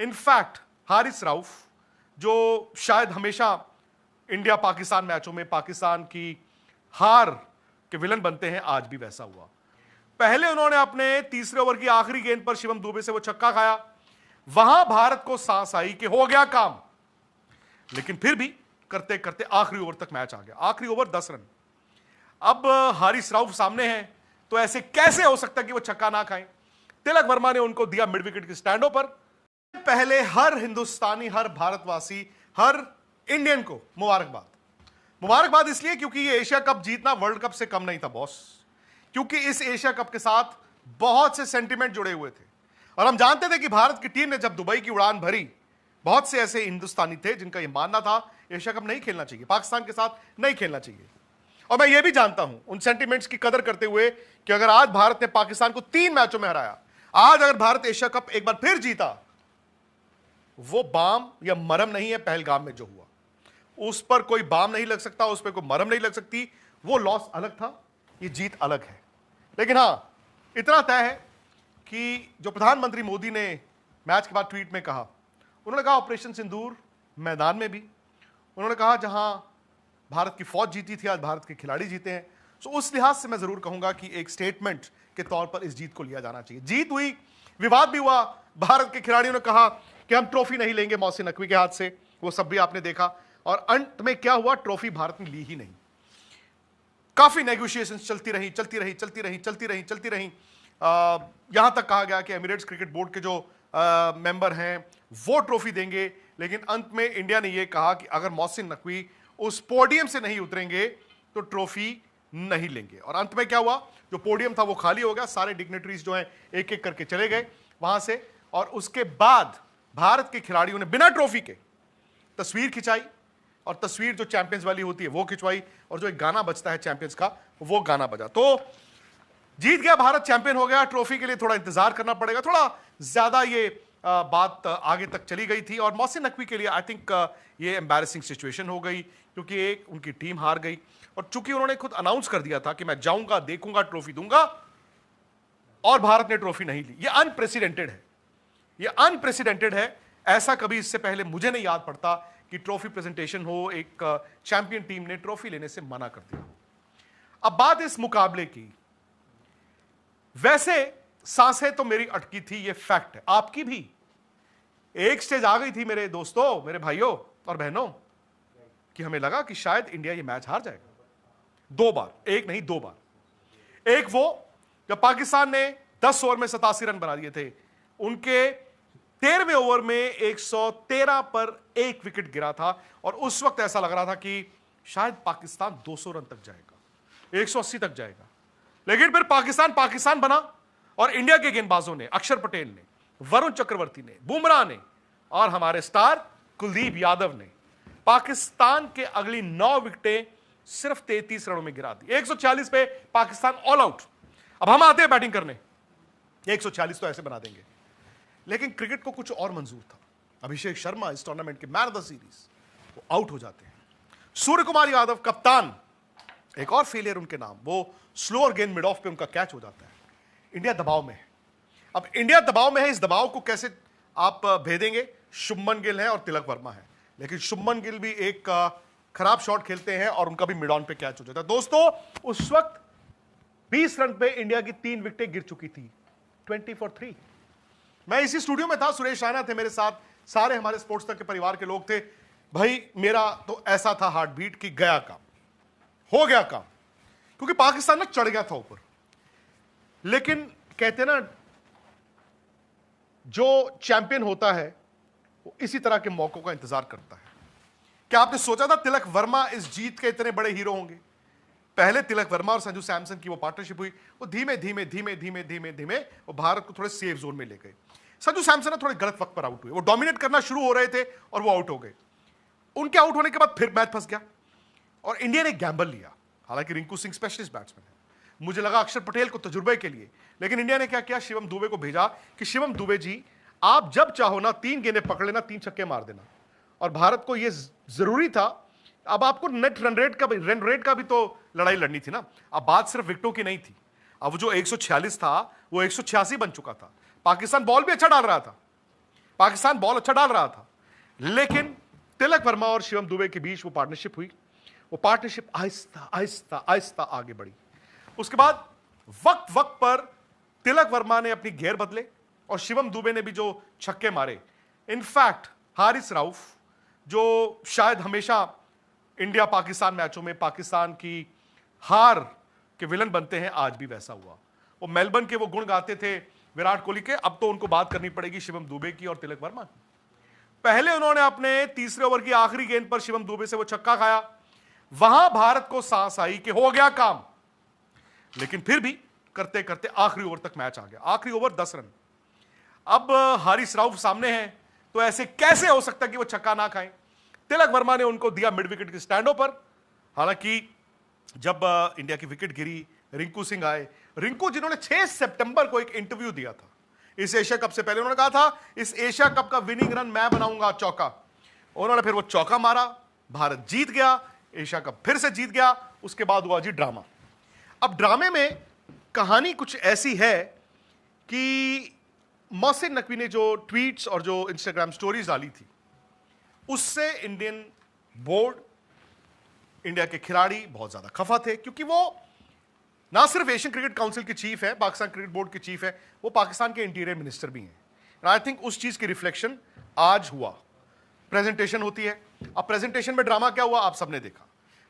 In fact Haris Rauf, जो शायद हमेशा इंडिया पाकिस्तान मैचों में पाकिस्तान की हार के विलन बनते हैं, आज भी वैसा हुआ। पहले उन्होंने अपने तीसरे ओवर की आखिरी गेंद पर शिवम दुबे से वो छक्का खाया, वहां भारत को सांस आई कि हो गया काम, लेकिन फिर भी करते करते आखिरी ओवर तक मैच आ गया। आखिरी ओवर 10 रन। अब हारिस रऊफ सामने हैं, तो ऐसे कैसे हो सकता कि वो छक्का ना खाएं। तिलक वर्मा ने उनको दिया मिड विकेट की स्टैंडों पर। पहले हर हिंदुस्तानी, हर भारतवासी, हर इंडियन को मुबारकबाद। मुबारकबाद इसलिए क्योंकि ये एशिया कप जीतना वर्ल्ड कप से कम नहीं था बॉस, क्योंकि इस एशिया कप के साथ बहुत से सेंटिमेंट जुड़े हुए थे। और हम जानते थे कि भारत की टीम ने जब दुबई की उड़ान भरी, बहुत से ऐसे हिंदुस्तानी थे जिनका यह मानना था एशिया कप नहीं खेलना चाहिए, पाकिस्तान के साथ नहीं खेलना चाहिए। और मैं ये भी जानता हूं उन सेंटिमेंट्स की कदर करते हुए कि अगर आज भारत ने पाकिस्तान को 3 मैचों में हराया, आज अगर भारत एशिया कप एक बार फिर जीता, वो बाम या मरहम नहीं है पहलगाम में जो हुआ, उस पर कोई बाम नहीं लग सकता, उस पर कोई मरहम नहीं लग सकती। वो लॉस अलग था, ये जीत अलग है। लेकिन हां, इतना तय है कि जो प्रधानमंत्री मोदी ने मैच के बाद ट्वीट में कहा, उन्होंने कहा ऑपरेशन सिंदूर मैदान में भी, उन्होंने कहा जहां भारत की फौज जीती थी, आज भारत के खिलाड़ी जीते हैं। तो उस लिहाज से मैं जरूर कहूंगा कि एक स्टेटमेंट के तौर पर इस जीत को लिया जाना चाहिए। जीत हुई, विवाद भी हुआ, भारत के खिलाड़ियों ने कहा कि हम ट्रॉफी नहीं लेंगे मोहसिन नकवी के हाथ से, वो सब भी आपने देखा। और अंत में क्या हुआ, ट्रॉफी भारत ने ली ही नहीं। काफी नेगोशिएशंस चलती रही, चलती रही, चलती रही, चलती रही, चलती रही। यहां तक कहा गया कि एमिरेट्स क्रिकेट बोर्ड के जो मेंबर हैं वो ट्रॉफी देंगे, लेकिन अंत में इंडिया ने यह कहा कि अगर मोहसिन नकवी उस पोडियम से नहीं उतरेंगे तो ट्रॉफी नहीं लेंगे। और अंत में क्या हुआ, जो पोडियम था वो खाली हो गया, सारे डिग्नेटरीज जो हैं एक एक करके चले गए वहां से। और उसके बाद भारत के खिलाड़ियों ने बिना ट्रॉफी के तस्वीर खिंचाई, और तस्वीर जो चैंपियंस वाली होती है वो खिंचवाई, और जो एक गाना बजता है चैंपियंस का वो गाना बजा। तो जीत गया भारत, चैंपियन हो गया। ट्रॉफी के लिए थोड़ा इंतजार करना पड़ेगा, थोड़ा ज्यादा ये बात आगे तक चली गई थी। और मोहसिन नकवी के लिए आई थिंक ये एम्बैरेसिंग सिचुएशन हो गई, क्योंकि एक उनकी टीम हार गई, और चूंकि उन्होंने खुद अनाउंस कर दिया था कि मैं जाऊंगा, देखूंगा, ट्रॉफी दूंगा, और भारत ने ट्रॉफी नहीं ली। ये अनप्रेसिडेंटेड है, ये अनप्रेसिडेंटेड है। ऐसा कभी इससे पहले मुझे नहीं याद पड़ता कि ट्रॉफी प्रेजेंटेशन हो, एक चैंपियन टीम ने ट्रॉफी लेने से मना कर दिया। अब बात इस मुकाबले की, वैसे सांसें तो मेरी अटकी थी, ये फैक्ट है, आपकी भी एक स्टेज आ गई थी मेरे दोस्तों, मेरे भाइयों और बहनों, कि हमें लगा कि शायद इंडिया ये मैच हार जाएगा। 2 बार, एक नहीं 2 बार। एक वो जब पाकिस्तान ने 10 ओवर में 87 रन बना दिए थे, उनके 13वें ओवर में 113 पर 1 विकेट गिरा था, और उस वक्त ऐसा लग रहा था कि शायद पाकिस्तान 200 रन तक जाएगा, 180 तक जाएगा। लेकिन फिर पाकिस्तान पाकिस्तान बना, और इंडिया के गेंदबाजों ने, अक्षर पटेल ने, वरुण चक्रवर्ती ने, बुमराह ने, और हमारे स्टार कुलदीप यादव ने पाकिस्तान के अगली 9 विकेटें सिर्फ 33 रनों में गिरा दी। 140 पे पाकिस्तान ऑल आउट। अब हम आते हैं बैटिंग करने, 140 तो ऐसे बना देंगे। लेकिन क्रिकेट को कुछ और मंजूर था। अभिषेक शर्मा इस टूर्नामेंट के मैन ऑफ द सीरीज, वो आउट हो जाते हैं। सूर्य कुमार यादव कप्तान, एक और फेलियर उनके नाम, वो स्लोअर गेंद मिड ऑफ पे उनका कैच हो जाता है। इंडिया दबाव में है। अब इंडिया दबाव में है, इस दबाव को कैसे आप भेदेंगे? शुभमन गिल है और तिलक वर्मा है, लेकिन शुभमन गिल भी एक खराब शॉट खेलते हैं और उनका भी मिड ऑन पे कैच हो जाता है। दोस्तों, उस वक्त 20 रन पे इंडिया की 3 विकेटें गिर चुकी थी, 20 for 3। मैं इसी स्टूडियो में था, सुरेश राणा थे मेरे साथ, सारे हमारे स्पोर्ट्स तक के परिवार के लोग थे। भाई मेरा तो ऐसा था हार्ट बीट कि गया काम, हो गया काम, क्योंकि पाकिस्तान ना चढ़ गया था ऊपर। लेकिन कहते ना, जो चैंपियन होता है वो इसी तरह के मौकों का इंतजार करता है। क्या आपने सोचा था तिलक वर्मा इस जीत के इतने बड़े हीरो होंगे? पहले तिलक वर्मा और संजू सैमसन की वो पार्टनरशिप हुई, वो धीमे धीमे धीमे धीमे धीमे धीमे वो भारत को थोड़े सेफ जोन में ले गए। संजू सैमसन ना थोड़े गलत वक्त पर आउट हुए, वो डोमिनेट करना शुरू हो रहे थे और वो आउट हो गए। उनके आउट होने के बाद फिर मैच फंस गया और इंडिया ने गैम्बल लिया। हालांकि रिंकू सिंह स्पेशलिस्ट बैट्समैन है, मुझे लगा अक्षर पटेल को तजुर्बे के लिए, लेकिन इंडिया ने क्या किया, शिवम दुबे को भेजा कि शिवम दुबे जी आप जब चाहो ना 3 गेंदें पकड़ लेना, 3 छक्के मार देना। और भारत को यह जरूरी था, अब आपको नेट रन रेट का भी तो लड़ाई लड़नी थी ना। अब बात सिर्फ विकेटों की नहीं थी, अब जो 146 था वो 186 बन चुका था। पाकिस्तान बॉल भी अच्छा डाल रहा था, पाकिस्तान बॉल अच्छा डाल रहा था, लेकिन तिलक वर्मा और शिवम दुबे के बीच वो पार्टनरशिप हुई। वो पार्टनरशिप आहिस्ता आहिस्ता आहिस्ता आगे बढ़ी। उसके बाद वक्त वक्त पर तिलक वर्मा ने अपनी गियर बदले और शिवम दुबे ने भी जो छक्के मारे, इनफैक्ट हारिस राउफ जो शायद हमेशा इंडिया पाकिस्तान मैचों में पाकिस्तान की हार के विलन बनते हैं, आज भी वैसा हुआ। वो मेलबर्न के वो गुण गाते थे विराट कोहली के, अब तो उनको बात करनी पड़ेगी शिवम दुबे की और तिलक वर्मा की। पहले उन्होंने अपने तीसरे ओवर की आखिरी गेंद पर शिवम दुबे से वो छक्का खाया, वहां भारत को सांस आई कि हो गया काम, लेकिन फिर भी करते करते आखिरी ओवर तक मैच आ गया। आखिरी ओवर 10 रन। अब हारिस राउफ सामने हैं, तो ऐसे कैसे हो सकता कि वो छक्का ना खाएं। तिलक वर्मा ने उनको दिया मिड विकेट के स्टैंडों पर। हालांकि जब इंडिया की विकेट गिरी, रिंकू सिंह आए, रिंकू जिन्होंने 6 सितंबर को एक इंटरव्यू दिया था इस एशिया कप से पहले, उन्होंने कहा था इस एशिया कप का विनिंग रन मैं बनाऊंगा चौका। उन्होंने फिर वो चौका मारा, भारत जीत गया, एशिया कप फिर से जीत गया। उसके बाद हुआ जी ड्रामा। अब ड्रामे में कहानी कुछ ऐसी है कि मोहसिन नकवी ने जो ट्वीट्स और जो इंस्टाग्राम स्टोरीज डाली थी, उससे इंडियन बोर्ड, इंडिया के खिलाड़ी बहुत ज्यादा खफा थे, क्योंकि वो ना सिर्फ एशियन क्रिकेट काउंसिल के चीफ है, पाकिस्तान क्रिकेट बोर्ड के चीफ है, वो पाकिस्तान के इंटीरियर मिनिस्टर भी हैं। आई थिंक उस चीज की रिफ्लेक्शन आज हुआ। प्रेजेंटेशन होती है, अब प्रेजेंटेशन में ड्रामा क्या हुआ आप सबने देखा।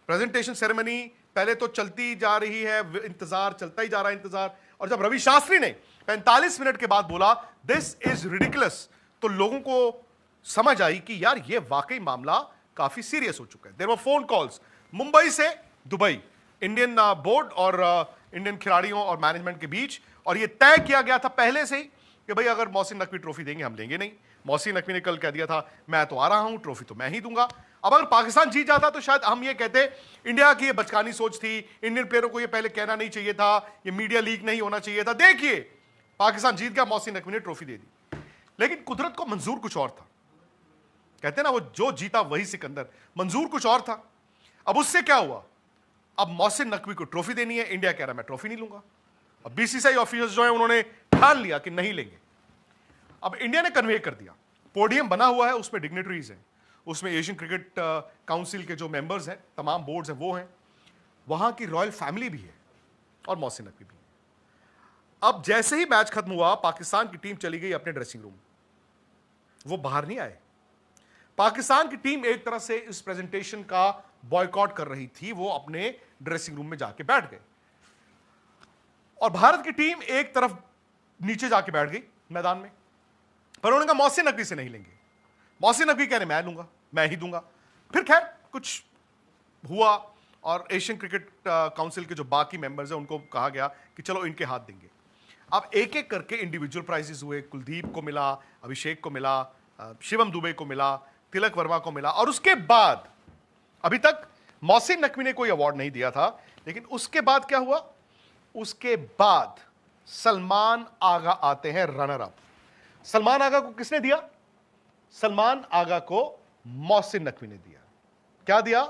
प्रेजेंटेशन सेरेमनी पहले तो चलती जा रही है, इंतजार चलता ही जा रहा है इंतजार, और जब रवि शास्त्री ने 45 मिनट के बाद बोला दिस इज रिडिकुलस, तो लोगों को समझ आई कि यार ये वाकई मामला काफी सीरियस हो चुका है। There were phone calls Mumbai से दुबई, इंडियन बोर्ड और इंडियन खिलाड़ियों और मैनेजमेंट के बीच, और यह तय किया गया था पहले से ही कि भाई अगर मोहसिन नकवी ट्रॉफी देंगे हम लेंगे नहीं। मोहसिन नकवी ने कल कह दिया था मैं तो आ रहा हूं, ट्रॉफी तो मैं ही दूंगा। अब अगर पाकिस्तान जीत जाता तो शायद हम ये कहते इंडिया की ये बचकानी सोच थी, इंडियन प्लेयरों को ये पहले कहना नहीं चाहिए था, ये मीडिया लीक नहीं होना चाहिए था। देखिए पाकिस्तान जीत गया, मोहसिन नकवी ने ट्रॉफी दे दी। लेकिन कुदरत को मंजूर कुछ और था। कहते हैं ना वो जो जीता वही सिकंदर, मंजूर कुछ और था। अब उससे क्या हुआ, अब मोहसिन नकवी को ट्रॉफी देनी है, इंडिया कह रहा मैं ट्रॉफी नहीं लूंगा। अब बीसीसीआई ऑफिसर्स जो है उन्होंने ठान लिया कि नहीं लेंगे। अब इंडिया ने कन्वे कर दिया, पोडियम बना हुआ है, उसमें डिग्नेटरीज हैं, उसमें एशियन क्रिकेट काउंसिल के जो मेंबर्स हैं, तमाम बोर्ड्स हैं वो हैं, वहां की रॉयल फैमिली भी है और मोहसिन नकवी भी है। अब जैसे ही मैच खत्म हुआ, पाकिस्तान की टीम चली गई अपने ड्रेसिंग रूम, वो बाहर नहीं आए। पाकिस्तान की टीम एक तरह से इस प्रेजेंटेशन का बॉयकॉट कर रही थी, वो अपने ड्रेसिंग रूम में जाके बैठ गए, और भारत की टीम एक तरफ नीचे जाके बैठ गई मैदान में। पर उन्होंने कहा मोहसिन नकवी से नहीं लेंगे। मोहसिन नकवी कह रहे मैं लूंगा, मैं ही दूंगा। फिर खैर कुछ हुआ और एशियन क्रिकेट काउंसिल के जो बाकी मेंबर्स हैं उनको कहा गया कि चलो इनके हाथ देंगे। अब एक एक करके इंडिविजुअल प्राइजेस हुए, कुलदीप को मिला, अभिषेक को मिला, शिवम दुबे को मिला, तिलक वर्मा को मिला, और उसके बाद अभी तक मोहसिन नकवी ने कोई अवार्ड नहीं दिया था। लेकिन उसके बाद क्या हुआ, उसके बाद सलमान आगा आते हैं रनर अप। सलमान आगा को किसने दिया, सलमान आगा को मोहसिन नकवी ने दिया। क्या दिया,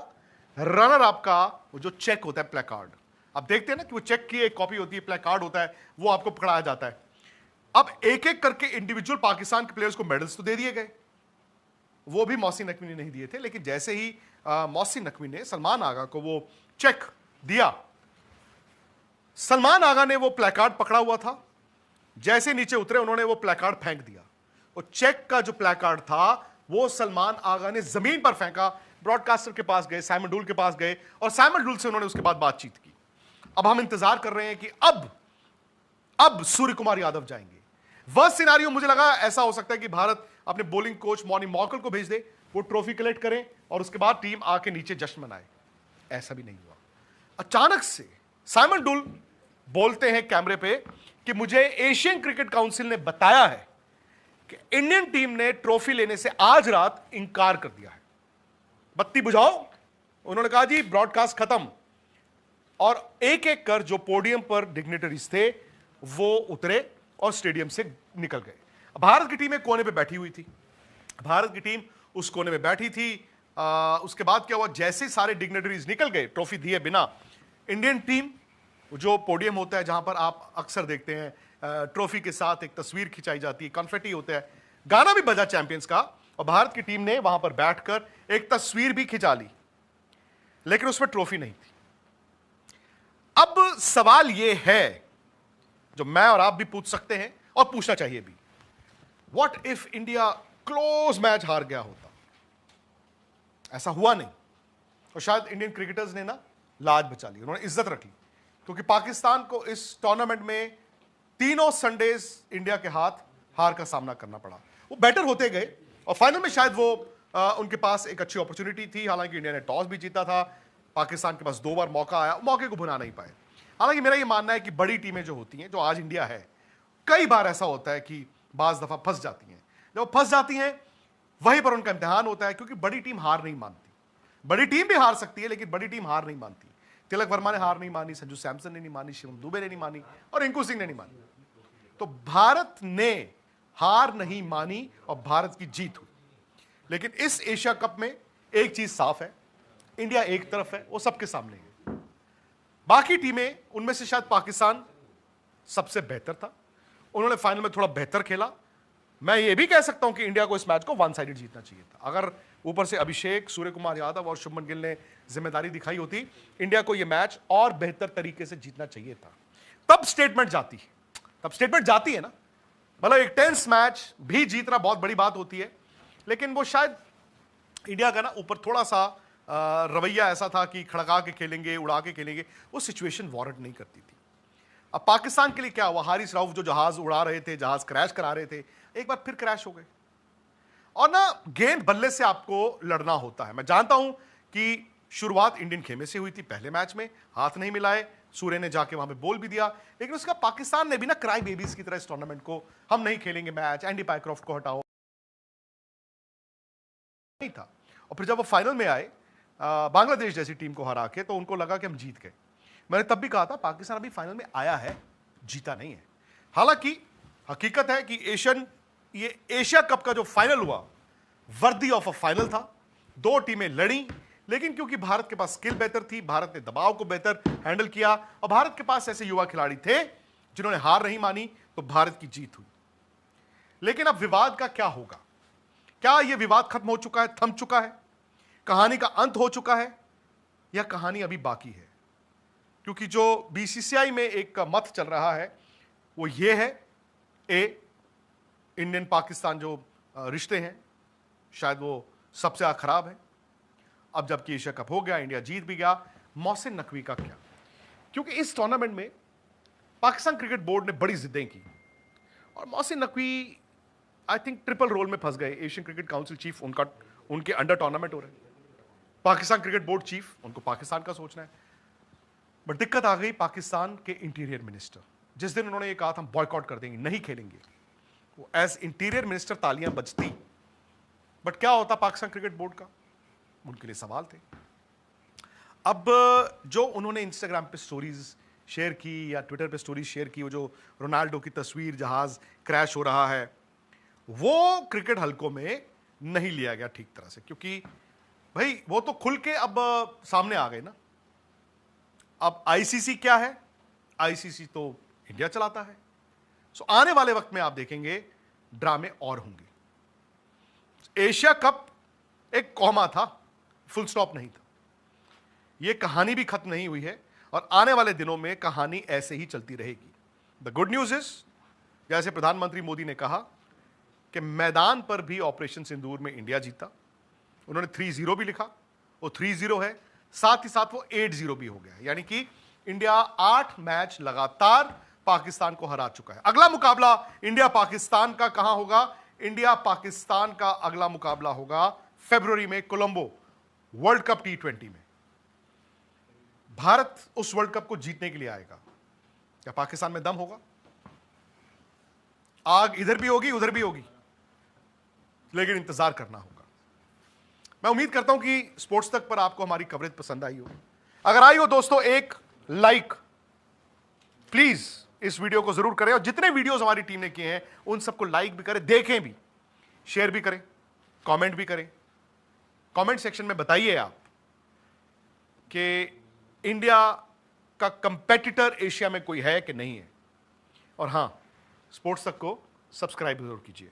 रनर अप का वो जो चेक होता है, प्लेकार्ड। आप देखते हैं ना कि वो चेक की एक कॉपी होती है, प्लेकार्ड होता है, वो आपको पकड़ाया जाता है। अब एक एक करके इंडिविजुअल पाकिस्तान के प्लेयर्स को मेडल्स तो दे दिए गए, वो भी मोहसिन नकवी ने नहीं दिए थे। लेकिन जैसे ही मोहसिन नकवी ने सलमान आगा को वो चेक दिया, सलमान आगा ने वो प्लेकार्ड पकड़ा हुआ था, जैसे नीचे उतरे उन्होंने वो प्लेकार्ड फेंक दिया। वो चेक का जो प्लेकार्ड था वो सलमान आगा ने जमीन पर फेंका। ब्रॉडकास्टर के पास गए, साइमन डूल के पास गए, और साइमन डूल से उन्होंने उसके बाद बातचीत की। अब हम इंतजार कर रहे हैं कि अब सूर्य कुमार यादव जाएंगे। वह सिनारियो मुझे लगा ऐसा हो सकता है कि भारत अपने बॉलिंग कोच मॉनी मॉकल को भेज दे, वो ट्रॉफी कलेक्ट करें और उसके बाद टीम आके नीचे जश्न मनाए। ऐसा भी नहीं हुआ। अचानक से साइमन डूल बोलते हैं कैमरे पे कि मुझे एशियन क्रिकेट काउंसिल ने बताया है कि इंडियन टीम ने ट्रॉफी लेने से आज रात इंकार कर दिया है। बत्ती बुझाओ, उन्होंने कहा जी ब्रॉडकास्ट खत्म। और एक एक कर जो पोडियम पर डिग्नेटरीज थे वो उतरे और स्टेडियम से निकल गए। भारत की टीम एक कोने पे बैठी हुई थी, भारत की टीम उस कोने में बैठी थी। उसके बाद क्या हुआ, जैसे सारे डिग्नेटरीज निकल गए ट्रॉफी दिए बिना, इंडियन टीम जो पोडियम होता है जहां पर आप अक्सर देखते हैं ट्रॉफी के साथ एक तस्वीर खिंचाई जाती है, कॉन्फेटी होता है, गाना भी बजा चैंपियंस का, और भारत की टीम ने वहां पर बैठकर एक तस्वीर भी खिंचा ली, लेकिन उसमें ट्रॉफी नहीं थी। अब सवाल यह है जो मैं और आप भी पूछ सकते हैं और पूछना चाहिए भी, what if India close match हार गया होता? ऐसा हुआ नहीं, और शायद इंडियन क्रिकेटर्स ने ना लाज बचा ली, उन्होंने इज्जत रख ली, क्योंकि पाकिस्तान को इस टूर्नामेंट में तीनों संडेज इंडिया के हाथ हार का सामना करना पड़ा। वो बेटर होते गए और फाइनल में शायद वो उनके पास एक अच्छी अपॉर्चुनिटी थी, हालांकि इंडिया ने टॉस भी जीता था, पाकिस्तान के पास 2 बार मौका आया, मौके को भुना नहीं पाए। हालांकि मेरा ये मानना है कि बड़ी टीमें जो होती हैं, जो आज इंडिया है, कई बार ऐसा होता है कि बाज दफा फंस जाती हैं। जब फंस जाती हैं वहीं पर उनका इम्तिहान होता है, क्योंकि बड़ी टीम हार नहीं मानती। बड़ी टीम भी हार सकती है, लेकिन बड़ी टीम हार नहीं मानती। तिलक वर्मा ने हार नहीं मानी, संजू सैमसन ने नहीं मानी, शिवम दुबे ने नहीं मानी, और रिंकू सिंह ने नहीं मानी। तो भारत ने हार नहीं मानी और भारत की जीत हुई। लेकिन इस एशिया कप में एक चीज साफ है, इंडिया एक तरफ है, वो सबके सामने है। बाकी टीमें, उनमें से शायद पाकिस्तान सबसे बेहतर था, उन्होंने फाइनल में थोड़ा बेहतर खेला। मैं ये भी कह सकता हूं कि इंडिया को इस मैच को वन साइडेड जीतना चाहिए था। अगर ऊपर से अभिषेक, सूर्य कुमार यादव और शुभमन गिल ने जिम्मेदारी दिखाई होती, इंडिया को यह मैच और बेहतर तरीके से जीतना चाहिए था। तब स्टेटमेंट जाती है, तब स्टेटमेंट जाती है ना। मतलब एक टेंस मैच भी जीतना बहुत बड़ी बात होती है, लेकिन वो शायद इंडिया का ना ऊपर थोड़ा सा रवैया ऐसा था कि खड़का के खेलेंगे, उड़ा के खेलेंगे, वो सिचुएशन वारंट नहीं करती थी। अब पाकिस्तान के लिए क्या हुआ, हारिस राउफ जो जहाज उड़ा रहे थे, जहाज क्रैश करा रहे थे, एक बार फिर क्रैश हो गए। और ना गेंद बल्ले से आपको लड़ना होता है। मैं जानता हूं कि शुरुआत इंडियन खेमे से हुई थी, पहले मैच में हाथ नहीं मिलाए, सूर्य ने जाके वहां पे बोल भी दिया, लेकिन उसका पाकिस्तान ने भी ना क्राई बेबीज की तरह इस टूर्नामेंट को, हम नहीं खेलेंगे मैच, एंडी पाइक्रॉफ्ट को हटाओ, नहीं था। और फिर जब वो फाइनल में आए बांग्लादेश जैसी टीम को हरा के, तो उनको लगा कि हम जीत गए। मैंने तब भी कहा था पाकिस्तान अभी फाइनल में आया है, जीता नहीं है। हालांकि हकीकत है कि ये एशिया कप का जो फाइनल हुआ, वर्दी ऑफ अ फाइनल था। 2 टीमें लड़ी, लेकिन क्योंकि भारत के पास स्किल बेहतर थी, भारत ने दबाव को बेहतर हैंडल किया, और भारत के पास ऐसे युवा खिलाड़ी थे जिन्होंने हार नहीं मानी, तो भारत की जीत हुई। लेकिन अब विवाद का क्या होगा? क्या यह विवाद खत्म हो चुका है, थम चुका है, कहानी का अंत हो चुका है, या कहानी अभी बाकी है? क्योंकि जो बीसीसीआई में एक मत चल रहा है वो ये है, इंडियन पाकिस्तान जो रिश्ते हैं शायद वो सबसे ज्यादा खराब है। अब जबकि एशिया कप हो गया, इंडिया जीत भी गया, मोहसिन नकवी का क्या? क्योंकि इस टूर्नामेंट में पाकिस्तान क्रिकेट बोर्ड ने बड़ी जिद्दें की, और Mohsin Naqvi I think triple role में फंस गए। एशियन क्रिकेट काउंसिल चीफ, उनके अंडर टूर्नामेंट हो रहे हैं, पाकिस्तान क्रिकेट बोर्ड चीफ, उनको पाकिस्तान का सोचना है। बट दिक्कत आ गई पाकिस्तान के इंटीरियर मिनिस्टर। जिस दिन उन्होंने ये कहा था हम बॉयकॉट कर देंगे, नहीं खेलेंगे, वो एज इंटीरियर मिनिस्टर तालियां बजती, बट क्या होता पाकिस्तान क्रिकेट बोर्ड का? उनके लिए सवाल थे। अब जो उन्होंने इंस्टाग्राम पे स्टोरीज शेयर की या ट्विटर पे स्टोरीज शेयर की, वो जो रोनाल्डो की तस्वीर, जहाज क्रैश हो रहा है, वो क्रिकेट हलकों में नहीं लिया गया ठीक तरह से, क्योंकि भाई वो तो खुल के अब सामने आ गए ना। अब आईसीसी क्या है? आईसीसी तो इंडिया चलाता है। सो आने वाले वक्त में आप देखेंगे ड्रामे और होंगे। एशिया कप एक कौमा था, फुल स्टॉप नहीं था। यह कहानी भी खत्म नहीं हुई है, और आने वाले दिनों में कहानी ऐसे ही चलती रहेगी। द गुड न्यूज इज, जैसे प्रधानमंत्री मोदी ने कहा कि मैदान पर भी ऑपरेशन सिंदूर में इंडिया जीता। उन्होंने 3-0 भी लिखा, वो 3-0 है, साथ ही साथ वो 8-0 भी हो गया, यानी कि इंडिया 8 मैच लगातार पाकिस्तान को हरा चुका है। अगला मुकाबला इंडिया पाकिस्तान का कहां होगा? इंडिया पाकिस्तान का अगला मुकाबला होगा फरवरी में कोलंबो वर्ल्ड कप T20 में। भारत उस वर्ल्ड कप को जीतने के लिए आएगा। क्या पाकिस्तान में दम होगा? आग इधर भी होगी, उधर भी होगी, लेकिन इंतजार करना होगा। मैं उम्मीद करता हूं कि स्पोर्ट्स तक पर आपको हमारी कवरेज पसंद आई हो। अगर आई हो दोस्तों, एक लाइक प्लीज इस वीडियो को जरूर करें, और जितने वीडियोस हमारी टीम ने किए हैं उन सबको लाइक भी करें, देखें भी, शेयर भी करें, कमेंट भी करें। कमेंट सेक्शन में बताइए आप कि इंडिया का कंपेटिटर एशिया में कोई है कि नहीं है, और हां, स्पोर्ट्स तक को सब्सक्राइब जरूर कीजिए।